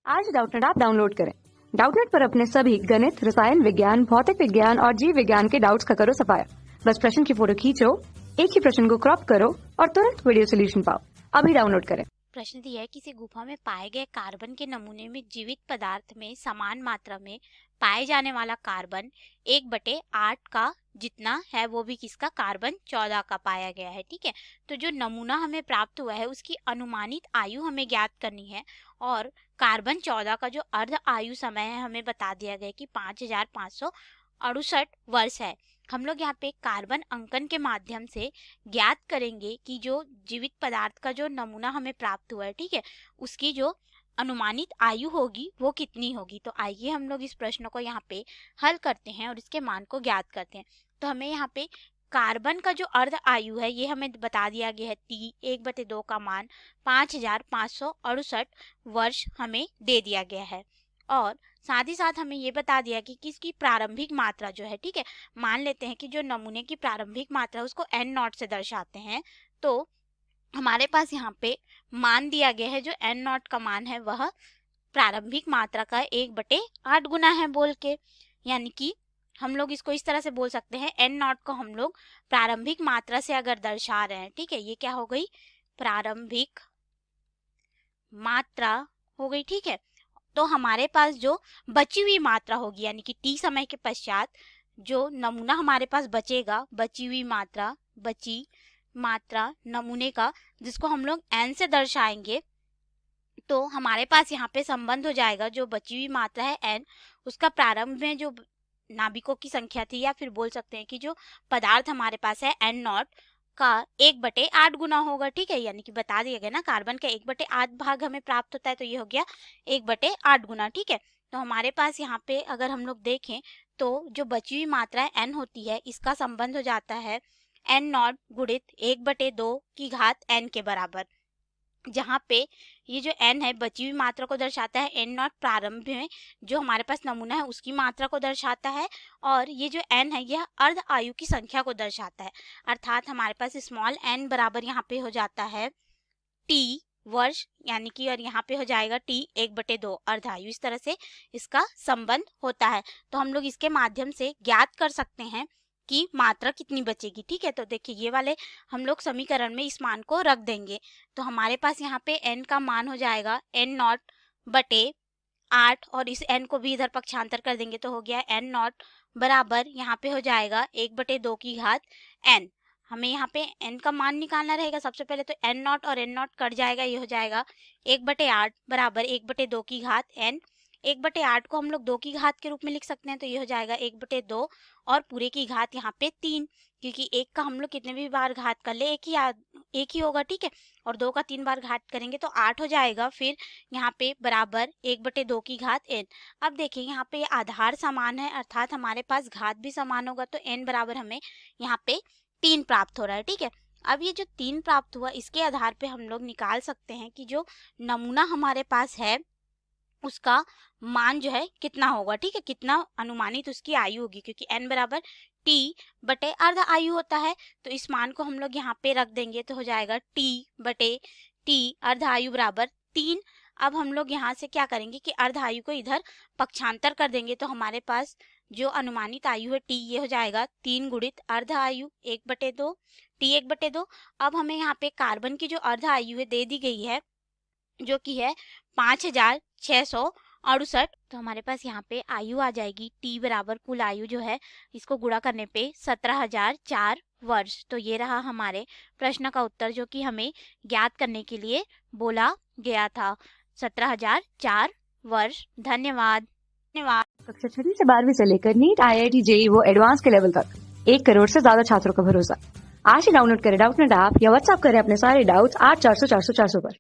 आज Doubtnut app download करें। Doubtnut पर अपने सभी गणित, रसायन विज्ञान, भौतिक विज्ञान और जीव विज्ञान के डाउट्स का करो सफाया। बस प्रश्न की फोटो खींचो, एक ही प्रश्न को क्रॉप करो और तुरंत वीडियो सोल्यूशन पाओ। अभी डाउनलोड करें। प्रश्न दिया है, किसी गुफा में पाए गए कार्बन के नमूने में जीवित पदार्थ में समान मात्रा में पाए जाने वाला कार्बन 1/8 का जितना है वो भी किसका कार्बन 14 का पाया गया है। ठीक है, तो जो नमूना हमें प्राप्त हुआ है उसकी अनुमानित आयु हमें ज्ञात करनी है और कार्बन 14 का जो अर्ध आयु समय है हमें बता दिया गया कि 5568 वर्ष है। हम लोग यहाँ पे कार्बन अंकन के माध्यम से ज्ञात करेंगे कि जो जीवित पदार्थ का जो नमूना हमें प्राप्त हुआ है, ठीक है, उसकी जो अनुमानित आयु होगी वो कितनी होगी। तो आइए हम लोग इस प्रश्न को यहाँ पे हल करते हैं और इसके मान को ज्ञात करते हैं। तो हमें यहाँ पे कार्बन का जो अर्ध आयु है ये हमें बता दिया गया है, T 1/2 का मान 5568 वर्ष हमें दे दिया गया है। और साथ ही साथ हमें ये बता दिया कि किसकी प्रारंभिक मात्रा जो है, ठीक है, मान लेते हैं कि जो नमूने की प्रारंभिक मात्रा उसको n0 से दर्शाते हैं। तो हमारे पास यहाँ पे मान दिया गया है, जो n0 का मान है वह प्रारंभिक मात्रा का 1/8 गुना है बोल के, यानी कि हम लोग इसको इस तरह से बोल सकते हैं, n0 को हम लोग प्रारंभिक मात्रा से अगर दर्शा रहे हैं, ठीक है, ये क्या हो गई, प्रारंभिक मात्रा हो गई। ठीक है, तो हमारे पास जो बची हुई मात्रा होगी यानी कि t समय के पश्चात जो नमूना हमारे पास बचेगा, बची हुई मात्रा नमूने का, जिसको हम लोग n से दर्शाएंगे, तो हमारे पास यहाँ पे संबंध हो जाएगा जो बची हुई मात्रा है n, उसका प्रारंभ में जो नाभिकों की संख्या थी, या फिर बोल सकते हैं कि जो पदार्थ हमारे पास है n0 का 1/8 गुना होगा। ठीक है, यानी कि बता दिया गया ना, कार्बन का 1/8 भाग हमें प्राप्त होता है, तो ये हो गया 1/8 गुना। ठीक है, तो हमारे पास यहाँ पे अगर हम लोग देखें तो जो बची हुई मात्रा n होती है इसका संबंध हो जाता है n0 गुणित 1/2 की घात n के बराबर, जहाँ पे ये जो n है बची हुई मात्रा को दर्शाता है, n0 प्रारंभ में जो हमारे पास नमूना है उसकी मात्रा को दर्शाता है, और ये जो n है यह अर्ध आयु की संख्या को दर्शाता है। अर्थात हमारे पास स्मॉल n बराबर यहाँ पे हो जाता है t वर्ष, यानी कि, और यहाँ पे हो जाएगा t 1/2 अर्ध आयु। इस तरह से इसका संबंध होता है। तो हम लोग इसके माध्यम से ज्ञात कर सकते हैं कि मात्रा कितनी बचेगी। ठीक है, तो देखिए ये वाले हम लोग समीकरण में इस मान को रख देंगे, तो हमारे पास यहाँ पे n का मान हो जाएगा n0/8, और इस n को भी इधर पक्षांतर कर देंगे तो हो गया n0 बराबर यहाँ पे हो जाएगा 1/2 की घात n। हमें यहाँ पे n का मान निकालना रहेगा। सबसे पहले तो n0 और n0 कट जाएगा, ये हो जाएगा 1/8 बराबर 1/2 की घात n। 1/8 को हम लोग 2 की घात के रूप में लिख सकते हैं, तो ये हो जाएगा 1/2 और पूरे की घात यहाँ पे 3, क्योंकि 1 का हम लोग कितने भी बार घात कर ले एक ही होगा। ठीक है, और 2 का 3 बार घात करेंगे तो 8 हो जाएगा, फिर यहाँ पे बराबर 1/2 की घात n। अब देखिए यहाँ पे आधार समान है, अर्थात हमारे पास घात भी समान होगा, तो n बराबर हमें यहाँ पे 3 प्राप्त हो रहा है। ठीक है, अब ये जो 3 प्राप्त हुआ इसके आधार पे हम लोग निकाल सकते हैं कि जो नमूना हमारे पास है उसका मान जो है कितना होगा। ठीक है, कितना अनुमानित उसकी आयु होगी, क्योंकि n बराबर t/, अर्ध आयु होता है, तो इस मान को हम लोग यहाँ पे रख देंगे, तो हो जाएगा t/t अर्ध आयु बराबर 3। अब हम लोग यहाँ से क्या करेंगे कि अर्ध आयु को इधर पक्षांतर कर देंगे, तो हमारे पास जो अनुमानित आयु है t, ये हो जाएगा 3 गुणित अर्ध आयु 1/2 t 1/2। अब हमें यहाँ पे कार्बन की जो अर्ध आयु है दे दी गई है, जो कि है 5668, तो हमारे पास यहाँ पे आयु आ जाएगी t बराबर कुल आयु जो है इसको गुणा करने पे 17004 वर्ष। तो ये रहा हमारे प्रश्न का उत्तर, जो कि हमें ज्ञात करने के लिए बोला गया था, 17004 वर्ष। धन्यवाद। कक्षा 6वीं से 12वीं से लेकर नीट, IIT, JEE वो एडवांस के लेवल तक 1 करोड़ से ज्यादा छात्रों का भरोसा। आज ही डाउनलोड करें डाउटनेट ऐप या व्हाट्सएप करें अपने सारे डाउट्स 8400 400 400 पर।